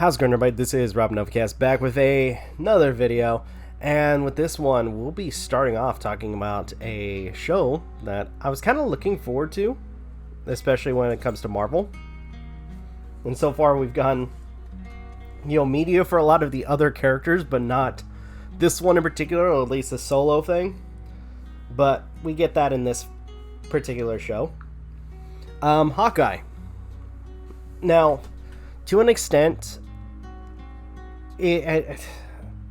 How's it going, everybody? This is Rob Novakast back with another video, and with this one we'll be starting off talking about a show that I was kind of looking forward to, especially when it comes to Marvel. And so far we've gotten, media for a lot of the other characters, but not this one in particular, or at least a solo thing. But we get that in this particular show. Hawkeye. Now, to an extent,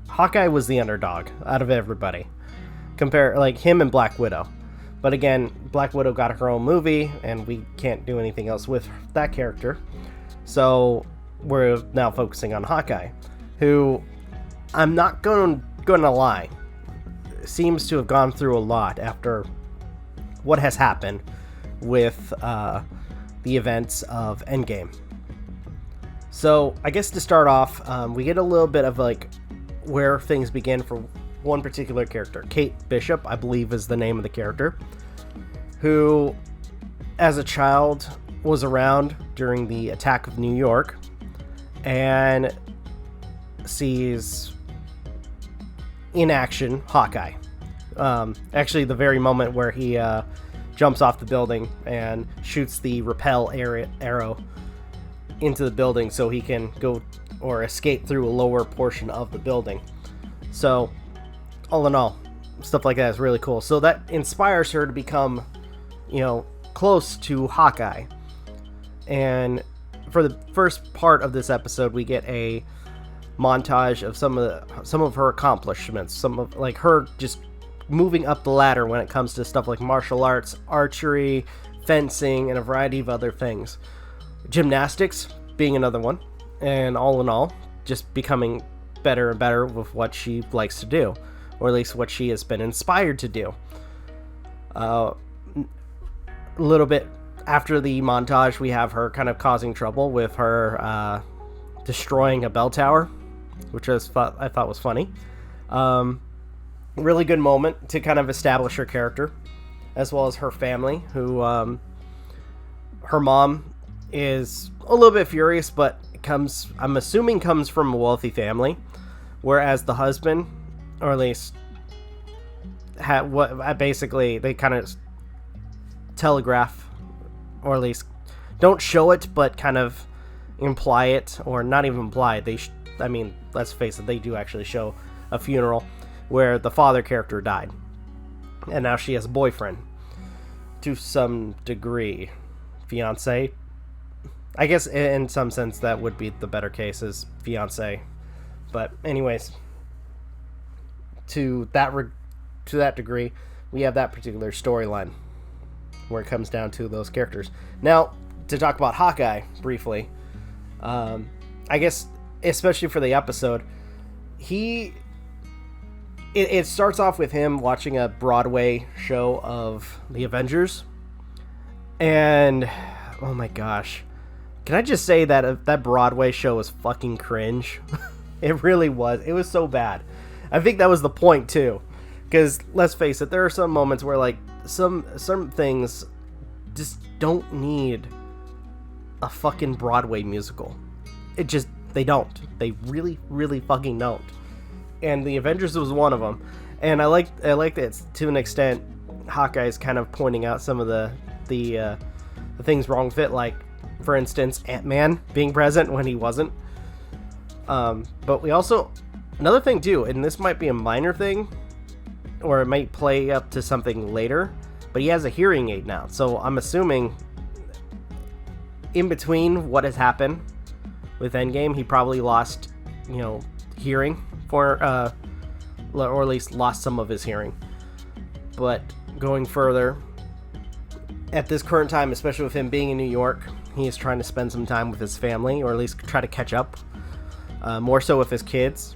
Hawkeye was the underdog out of everybody. Compare like him and Black Widow. But again, Black Widow got her own movie, and we can't do anything else with that character. So we're now focusing on Hawkeye, who, I'm not going to lie, seems to have gone through a lot after what has happened with the events of Endgame. So I guess to start off, we get a little bit of like where things begin for one particular character. Kate Bishop, I believe, is the name of the character, who as a child was around during the attack of New York and sees in action Hawkeye. Actually, the very moment where he jumps off the building and shoots the repel arrow into the building so he can go or escape through a lower portion of the building. So, all in all, stuff like that is really cool. So that inspires her to become, close to Hawkeye. And for the first part of this episode, we get a montage of some of her accomplishments, some of like her just moving up the ladder when it comes to stuff like martial arts, archery, fencing, and a variety of other things. Gymnastics being another one, and all in all, just becoming better and better with what she likes to do, or at least what she has been inspired to do. A little bit after the montage, we have her kind of causing trouble with her destroying a bell tower, which I thought was funny. Really good moment to kind of establish her character, as well as her family, who her mom is a little bit furious, but I'm assuming comes from a wealthy family, whereas the husband, or at least basically they kind of telegraph, or at least don't show it, but kind of imply it, or not even imply it. Let's face it, they do actually show a funeral where the father character died, and now she has a boyfriend to some degree, fiance. I guess in some sense that would be the better case, is fiance. But anyways, to that degree, we have that particular storyline where it comes down to those characters. Now, to talk about Hawkeye briefly, I guess especially for the episode, it starts off with him watching a Broadway show of the Avengers, and oh my gosh, can I just say that Broadway show was fucking cringe? It really was. It was so bad. I think that was the point too, because let's face it, there are some moments where like some things just don't need a fucking Broadway musical. They don't. They really, really fucking don't. And the Avengers was one of them. And I like that to an extent. Hawkeye's kind of pointing out some of the things wrong with it, like, for instance, Ant-Man being present when he wasn't. But we also, another thing too, and this might be a minor thing, or it might play up to something later, but he has a hearing aid now. So I'm assuming in between what has happened with Endgame, he probably lost, hearing or at least lost some of his hearing. But going further, at this current time, especially with him being in New York, he is trying to spend some time with his family, or at least try to catch up, more so with his kids.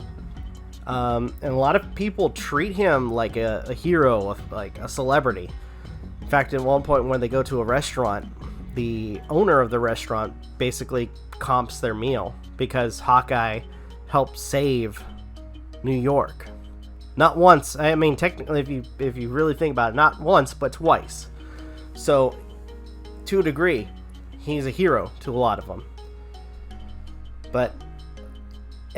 And a lot of people treat him like a hero, like a celebrity. In fact, at one point when they go to a restaurant, the owner of the restaurant basically comps their meal because Hawkeye helped save New York. Not once. I mean, technically, if you really think about it, not once, but twice. So, to a degree, he's a hero to a lot of them. But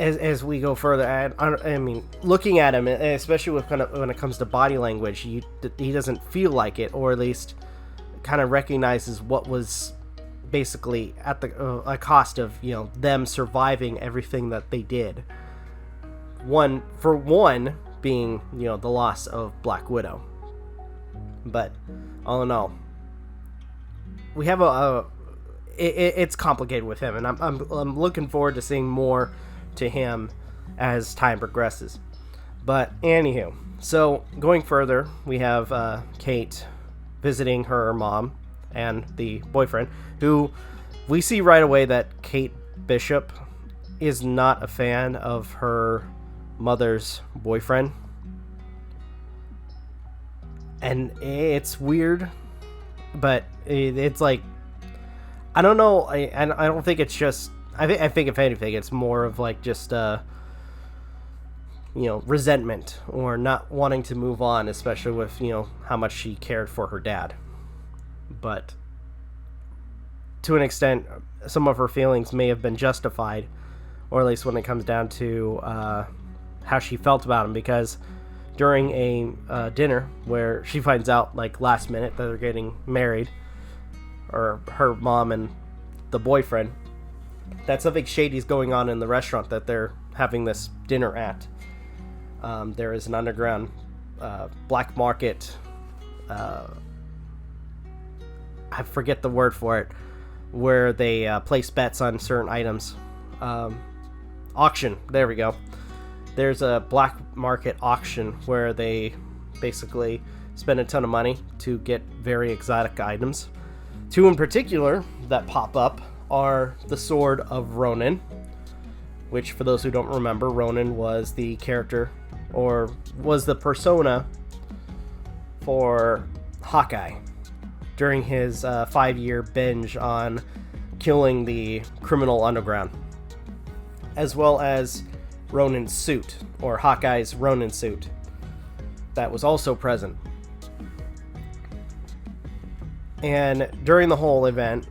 as we go further, I mean, looking at him, especially with when it comes to body language, he doesn't feel like it, or at least kind of recognizes what was basically at the a cost of, you know, them surviving everything that they did. One being, you know, the loss of Black Widow. But all in all, we have it's complicated with him, and I'm looking forward to seeing more to him as time progresses. But anywho, so going further, we have Kate visiting her mom and the boyfriend, who we see right away that Kate Bishop is not a fan of her mother's boyfriend. And it's weird, but it's like, I don't know, I don't think it's just, I think if anything, it's more of like just, you know, resentment or not wanting to move on, especially with, you know, how much she cared for her dad. But to an extent, some of her feelings may have been justified, or at least when it comes down to how she felt about him, because during a dinner where she finds out, like, last minute that they're getting married, or her mom and the boyfriend, that something shady's going on in the restaurant that they're having this dinner at. There is an underground black market, I forget the word for it, where they place bets on certain items. Auction, there we go. There's a black market auction where they basically spend a ton of money to get very exotic items. Two in particular that pop up are the Sword of Ronin, which, for those who don't remember, Ronin was the character, or was the persona for Hawkeye during his 5-year binge on killing the criminal underground, as well as Ronin's suit, or Hawkeye's Ronin suit, that was also present. And during the whole event,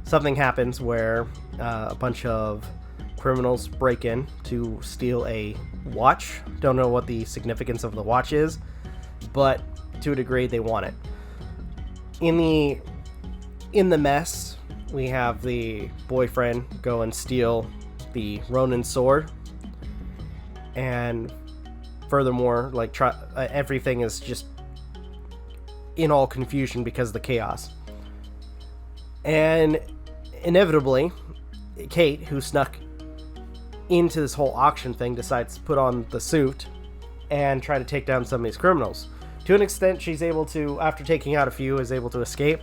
something happens where a bunch of criminals break in to steal a watch. Don't know what the significance of the watch is, but to a degree they want it. In the mess, we have the boyfriend go and steal the Ronin sword, and furthermore, like, everything is just in all confusion because of the chaos. And inevitably, Kate, who snuck into this whole auction thing, decides to put on the suit and try to take down some of these criminals. To an extent, she's able to, after taking out a few, is able to escape,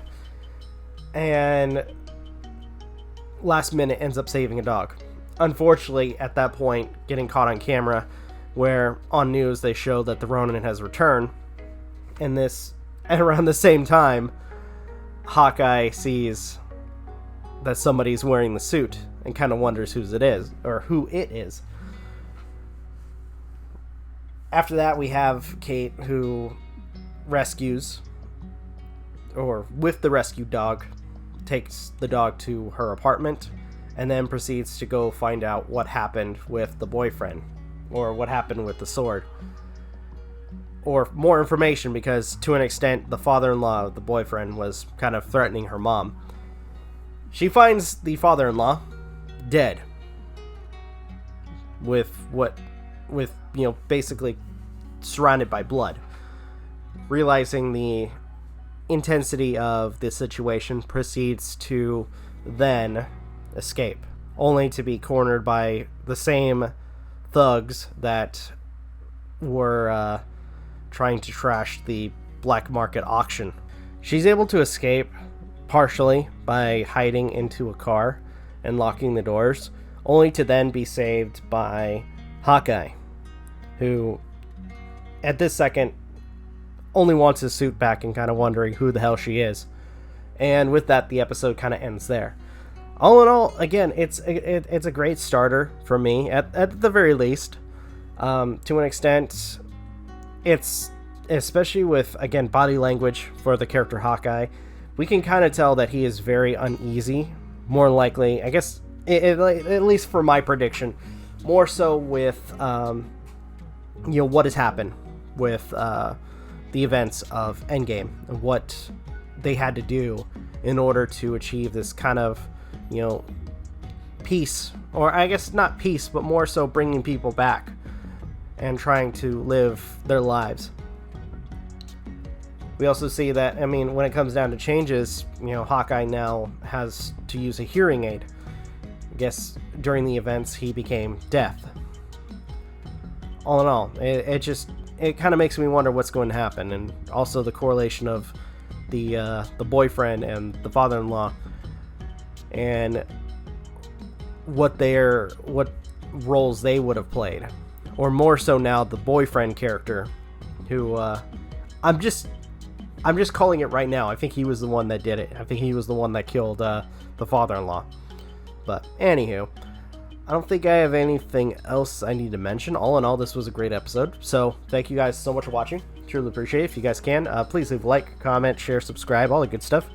and last minute ends up saving a dog. Unfortunately, at that point, getting caught on camera, where on news they show that the Ronin has returned, and around the same time, Hawkeye sees that somebody's wearing the suit and kind of wonders who it is. After that, we have Kate, who rescues, or with the rescued dog, takes the dog to her apartment, and then proceeds to go find out what happened with the boyfriend, or what happened with the sword, or more information, because to an extent the father-in-law of the boyfriend was kind of threatening her mom. She finds the father-in-law dead, with basically surrounded by blood. Realizing the intensity of the situation, proceeds to then escape, only to be cornered by the same thugs that were trying to trash the black market auction. She's able to escape partially by hiding into a car and locking the doors, only to then be saved by Hawkeye, who at this second only wants his suit back and kind of wondering who the hell she is. And with that, the episode kind of ends there. All in all, again, it's a great starter for me, at the very least. To an extent, it's, especially with, again, body language for the character Hawkeye, we can kind of tell that he is very uneasy. More likely, I guess, at least for my prediction, more so with what has happened with the events of Endgame and what they had to do in order to achieve this kind of peace, or I guess not peace, but more so bringing people back and trying to live their lives. We also see that, when it comes down to changes, Hawkeye now has to use a hearing aid. I guess during the events he became deaf. All in all, it kind of makes me wonder what's going to happen, and also the correlation of the boyfriend and the father-in-law, and what roles they would have played, or more so now the boyfriend character, who I'm just calling it right now. I think he was the one that did it. I think he was the one that killed the father-in-law. But anywho, I don't think I have anything else I need to mention. All in all, this was a great episode. So thank you guys so much for watching. Truly appreciate it. If you guys can, please leave a like, comment, share, subscribe, all the good stuff.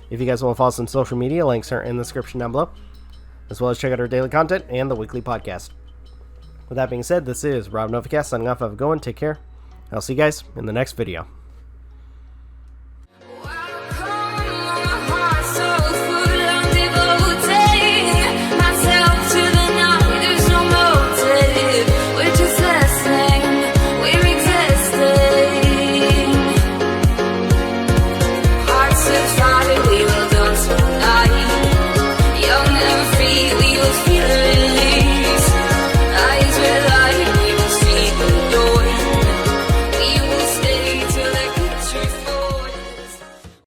If you guys want to follow us on social media, links are in the description down below, as well as check out our daily content and the weekly podcast. With that being said, this is Rob Novakast signing off. Have a good one. Take care. I'll see you guys in the next video.